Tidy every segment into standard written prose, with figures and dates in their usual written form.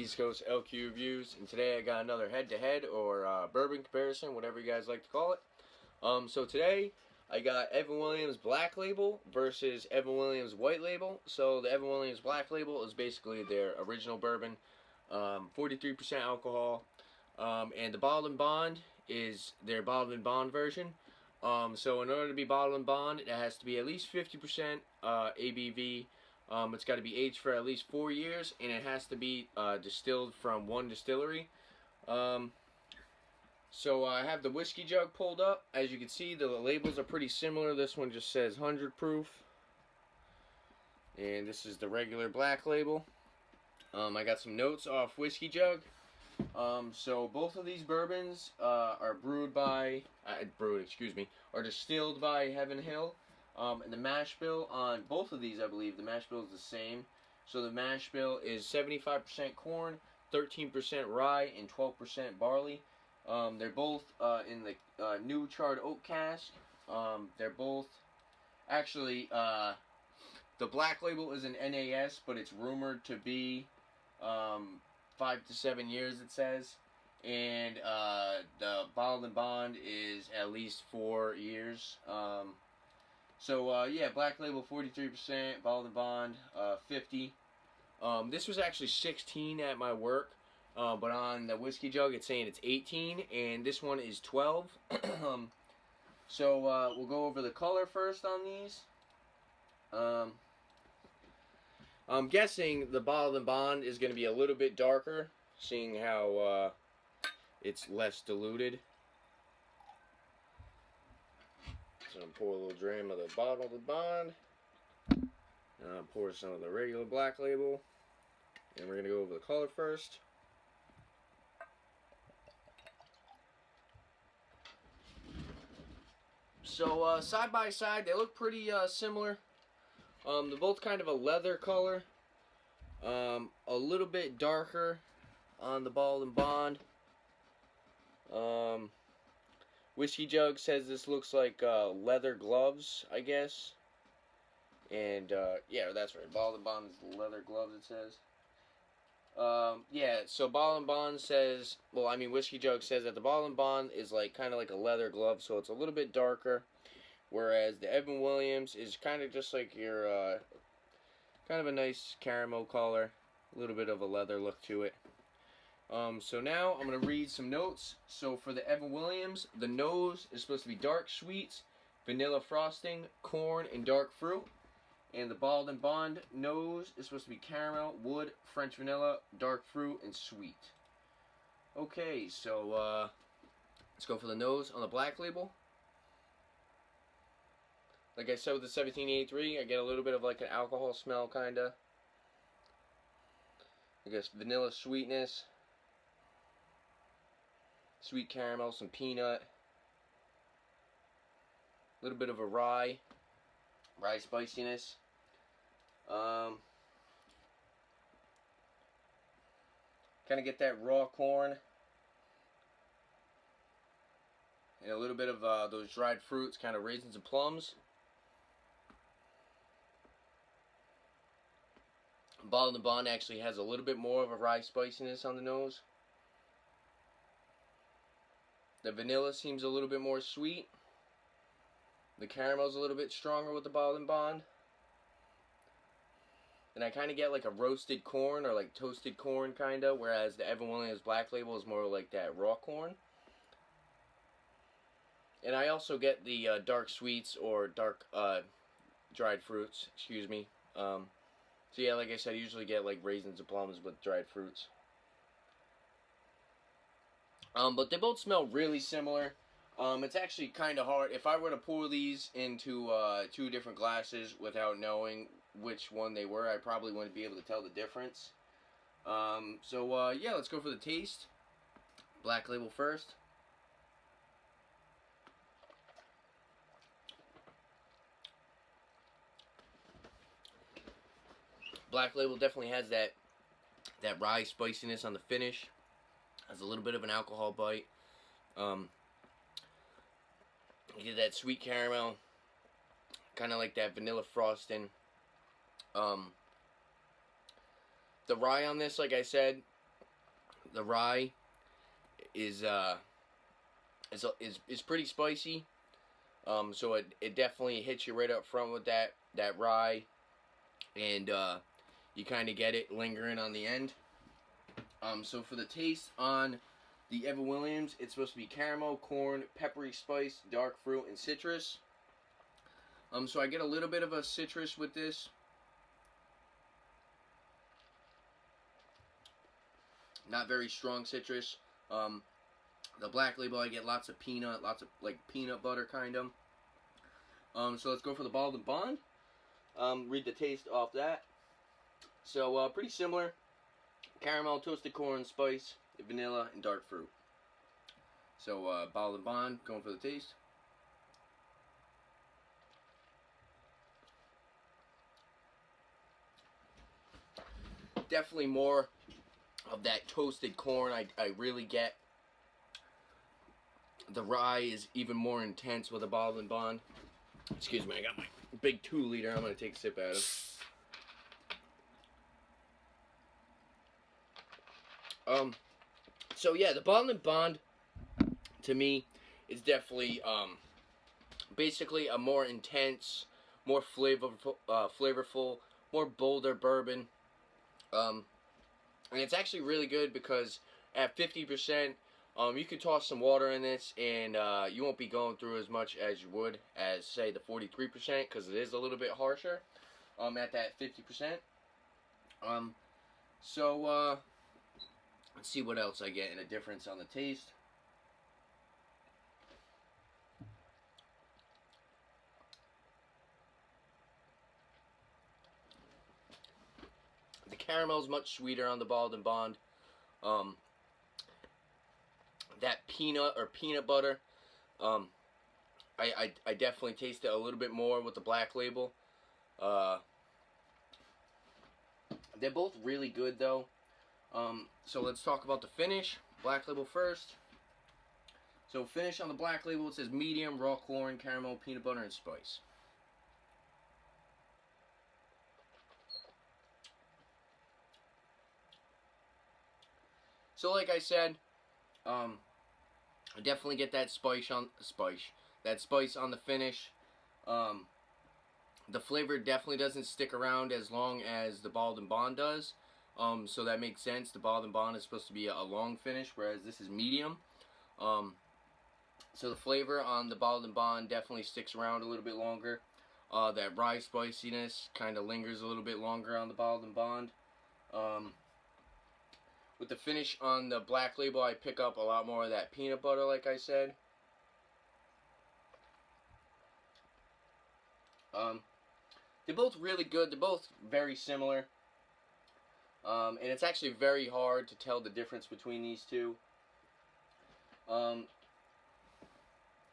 East Coast LQ Reviews, and today I got another head-to-head or bourbon comparison, whatever you guys like to call it. So today I got Evan Williams Black Label versus Evan Williams White Label. So the Evan Williams Black Label is basically their original bourbon, 43% alcohol, and the Bottled and Bond is their Bottled and Bond version. So in order to be Bottled and Bond, it has to be at least 50% ABV. It's got to be aged for at least 4 years, and it has to be distilled from one distillery. So I have the whiskey jug pulled up. As you can see, the labels are pretty similar. This one just says 100 proof, and this is the regular black label. I got some notes off whiskey jug. So both of these bourbons are distilled by Heaven Hill. And the mash bill on both of these, I believe, the mash bill is the same. So the mash bill is 75% corn, 13% rye, and 12% barley. They're both in the new charred oak cask. They're both, actually, the black label is an NAS, but it's rumored to be 5 to 7 years, it says. And the Bottled and Bond is at least 4 years. Yeah, Black Label 43%, Bottled and Bond 50. This was actually 16 at my work, but on the whiskey jug it's saying it's 18, and this one is 12. We'll go over the color first on these. I'm guessing the Bottled and Bond is going to be a little bit darker, seeing how it's less diluted. So I'm going to pour a little dram of the Bottled and Bond. And I'll pour some of the regular black label. And we're going to go over the color first. So side by side, they look pretty similar. They're both kind of a leather color. A little bit darker on the Bottled and Bond. Whiskey jug says this looks like leather gloves, I guess. And, yeah, that's right. Bottled and Bond is leather gloves, it says. Yeah, so Bottled and Bond says, Whiskey jug says that the Bottled and Bond is kind of like a leather glove, so it's a little bit darker. Whereas the Evan Williams is kind of just like your, kind of a nice caramel color. A little bit of a leather look to it. So now I'm going to read some notes. So for the Evan Williams, the nose is supposed to be dark sweets, vanilla frosting, corn, and dark fruit. And the Bottled and Bond nose is supposed to be caramel, wood, French vanilla, dark fruit, and sweet. Okay, so let's go for the nose on the black label. Like I said with the 1783, I get a little bit of like an alcohol smell, kinda. I guess vanilla sweetness. Sweet caramel, some peanut, a little bit of a rye spiciness. Kind of get that raw corn, and a little bit of those dried fruits, kind of raisins and plums. Bottled and Bond actually has a little bit more of a rye spiciness on the nose. The vanilla seems a little bit more sweet. The caramel's a little bit stronger with the Bottled and Bond. And I kind of get like a roasted corn or like toasted corn kind of, whereas the Evan Williams Black Label is more like that raw corn. And I also get the dark sweets or dark dried fruits, excuse me. So yeah, like I said, I usually get like raisins and plums with dried fruits. But they both smell really similar. It's actually kind of hard. If I were to pour these into 2 different glasses without knowing which one they were, I probably wouldn't be able to tell the difference. Yeah, let's go for the taste. Black label first. Black label definitely has that rye spiciness on the finish. Has a little bit of an alcohol bite. You get that sweet caramel, kind of like that vanilla frosting. The rye on this, like I said, the rye is pretty spicy. So it definitely hits you right up front with that rye, and you kind of get it lingering on the end. So for the taste on the Evan Williams, it's supposed to be caramel, corn, peppery spice, dark fruit, and citrus. So I get a little bit of a citrus with this. Not very strong citrus. The Black Label, I get lots of peanut, lots of like peanut butter kind of. So let's go for the Bottled and Bond. Read the taste off that. So pretty similar. Caramel, toasted corn, spice, vanilla, and dark fruit. So Bottled and Bond, going for the taste. Definitely more of that toasted corn. I really get. The rye is even more intense with a Bottled and Bond. Excuse me, I got my big 2 liter. I'm going to take a sip out of. So yeah, the Bottled and Bond, to me, is definitely, basically a more intense, more flavorful, more bolder bourbon. And it's actually really good because at 50%, you can toss some water in this, and you won't be going through as much as you would as, say, the 43%, because it is a little bit harsher at that 50%. So let's see what else I get in a difference on the taste. The caramel is much sweeter on the Bottled and Bond. That peanut or peanut butter, I definitely taste it a little bit more with the Black Label. They're both really good though. So let's talk about the finish. Black Label first. So finish on the Black Label, it says medium, raw corn, caramel, peanut butter, and spice. So like I said, I definitely get that spice on the finish. The flavor definitely doesn't stick around as long as the Bottled and Bond does. So that makes sense. The Bottled and Bond is supposed to be a long finish, whereas this is medium. So the flavor on the Bottled and Bond definitely sticks around a little bit longer. That rye spiciness kind of lingers a little bit longer on the Bottled and Bond. With the finish on the Black Label, I pick up a lot more of that peanut butter, like I said. They're both really good. They're both very similar. And it's actually very hard to tell the difference between these two.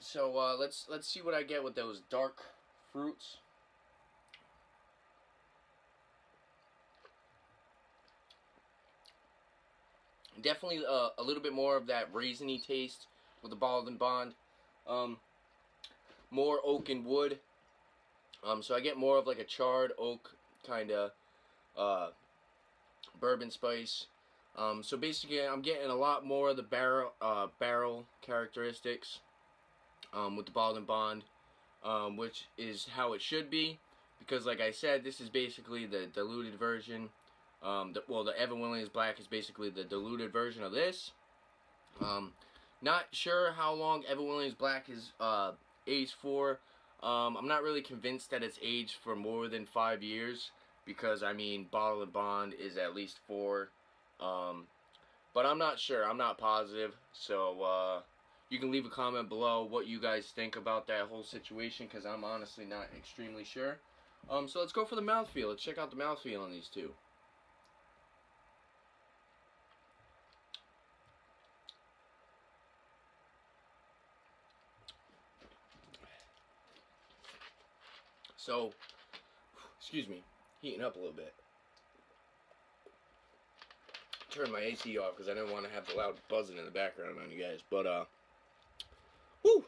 So let's see what I get with those dark fruits. Definitely a little bit more of that raisiny taste with the Bottled and Bond. More oak and wood. So I get more of like a charred oak kind of bourbon spice. So basically, I'm getting a lot more of the barrel characteristics with the Bottled and Bond, which is how it should be, because like I said, this is basically the diluted version. The Evan Williams Black is basically the diluted version of this. Not sure how long Evan Williams Black is aged for. I'm not really convinced that it's aged for more than 5 years, because I mean Bottled and Bond is at least 4. But I'm not sure. I'm not positive. So you can leave a comment below what you guys think about that whole situation, because I'm honestly not extremely sure. So let's go for the mouthfeel. Let's check out the mouthfeel on these two. So, excuse me, heating up a little bit. Turn my AC off because I didn't want to have the loud buzzing in the background on you guys. But, whoo!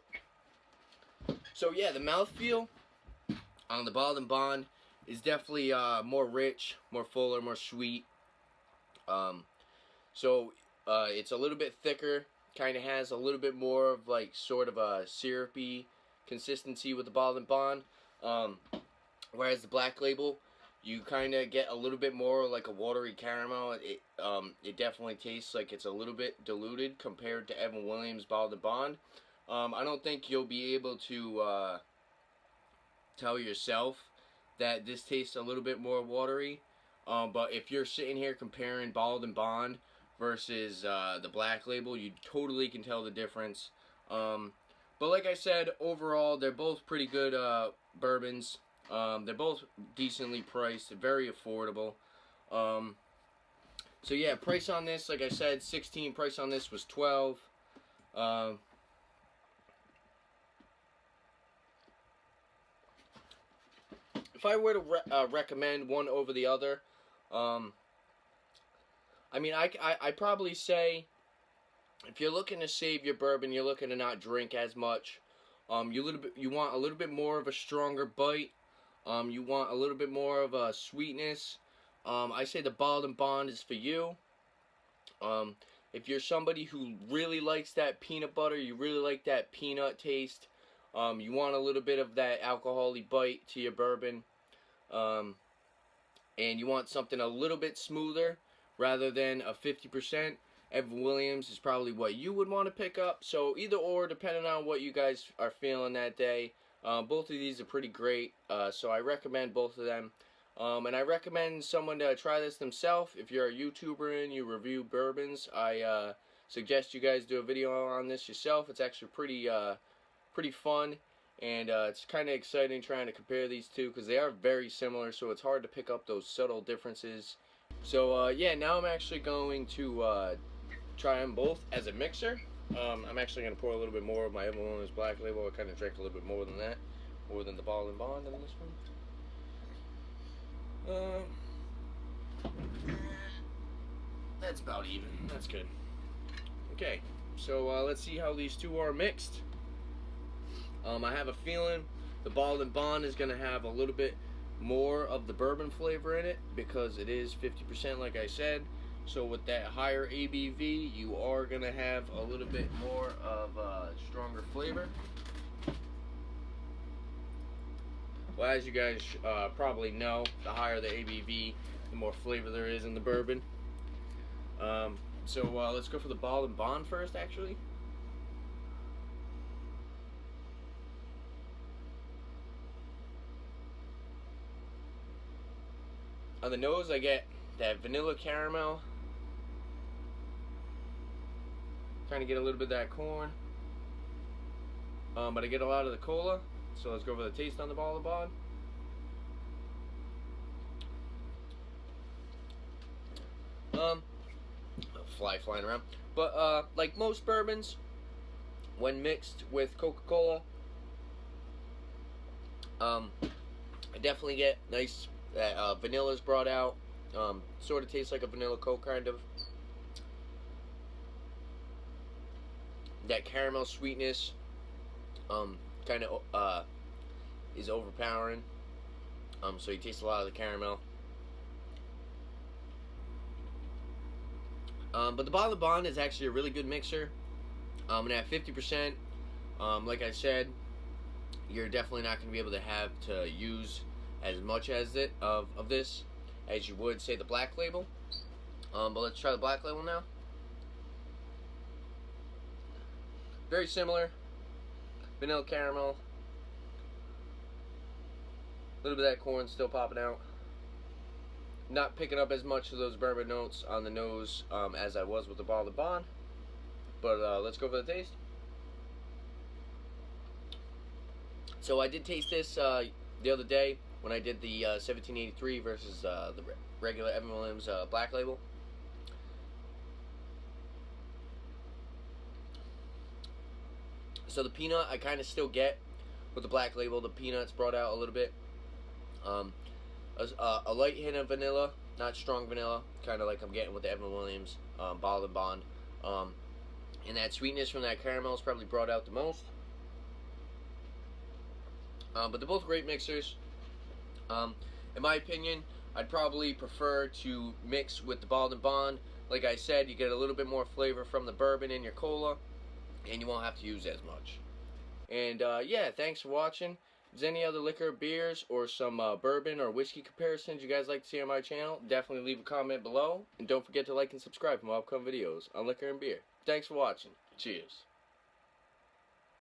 So yeah, the mouthfeel on the Bottled and Bond is definitely more rich, more fuller, more sweet. So It's a little bit thicker, kind of has a little bit more of like sort of a syrupy consistency with the Bottled Bond. Whereas the Black Label, you kind of get a little bit more like a watery caramel. It definitely tastes like it's a little bit diluted compared to Evan Williams Bottled Bond. I don't think you'll be able to tell yourself that this tastes a little bit more watery. But if you're sitting here comparing Bottled Bond versus the Black Label, you totally can tell the difference. But like I said, overall, they're both pretty good bourbons. They're both decently priced, very affordable. So yeah, price on this, like I said, 16. Price on this was 12. If I were to recommend one over the other, I mean, I probably say, if you're looking to save your bourbon, you're looking to not drink as much. You want a little bit more of a stronger bite. You want a little bit more of a sweetness. I say the Bottled Bond is for you. If you're somebody who really likes that peanut butter, you really like that peanut taste, you want a little bit of that alcoholic bite to your bourbon, and you want something a little bit smoother rather than a 50%, Evan Williams is probably what you would want to pick up. So either or, depending on what you guys are feeling that day. Both of these are pretty great, so I recommend both of them. And I recommend someone to try this themselves. If you're a YouTuber and you review bourbons, I suggest you guys do a video on this yourself. It's actually pretty fun, and it's kind of exciting trying to compare these two because they are very similar, so it's hard to pick up those subtle differences. So yeah, now I'm actually going to try them both as a mixer. I'm actually going to pour a little bit more of my Evan Williams Black Label. I kind of drank a little bit more than that, more than the Bottled Bond in this one. That's about even. That's good. Okay, so let's see how these two are mixed. I have a feeling the Bottled Bond is going to have a little bit more of the bourbon flavor in it because it is 50%, like I said. So with that higher ABV, you are going to have a little bit more of stronger flavor. Well, as you guys probably know, the higher the ABV, the more flavor there is in the bourbon. So let's go for the Bottled Bond first, actually. On the nose, I get that vanilla caramel. Trying to get a little bit of that corn. But I get a lot of the cola. So let's go for the taste on the Bottled Bond. Flying around. But like most bourbons, when mixed with Coca-Cola, I definitely get nice. That vanilla is brought out. Sort of tastes like a vanilla Coke, kind of. That caramel sweetness kind of is overpowering. So you taste a lot of the caramel. But the Bottled Bond is actually a really good mixer. And at 50%, like I said, you're definitely not going to be able to use as much as of this as you would, say, the Black Label. But let's try the Black Label now. Very similar. Vanilla caramel. A little bit of that corn still popping out. Not picking up as much of those bourbon notes on the nose as I was with the Bottled Bond. But let's go for the taste. So I did taste this the other day when I did the 1783 versus the regular Evan Williams Black Label. So the peanut I kind of still get with the Black Label. The peanut's brought out a little bit. A light hint of vanilla, not strong vanilla, kind of like I'm getting with the Evan Williams Bottled Bond. And that sweetness from that caramel is probably brought out the most. But they're both great mixers. In my opinion, I'd probably prefer to mix with the Bald and Bond. Like I said, you get a little bit more flavor from the bourbon in your cola, and you won't have to use as much. And yeah, thanks for watching. If there's any other liquor, beers, or some bourbon or whiskey comparisons you guys like to see on my channel, definitely leave a comment below. And don't forget to like and subscribe for more upcoming videos on liquor and beer. Thanks for watching. Cheers.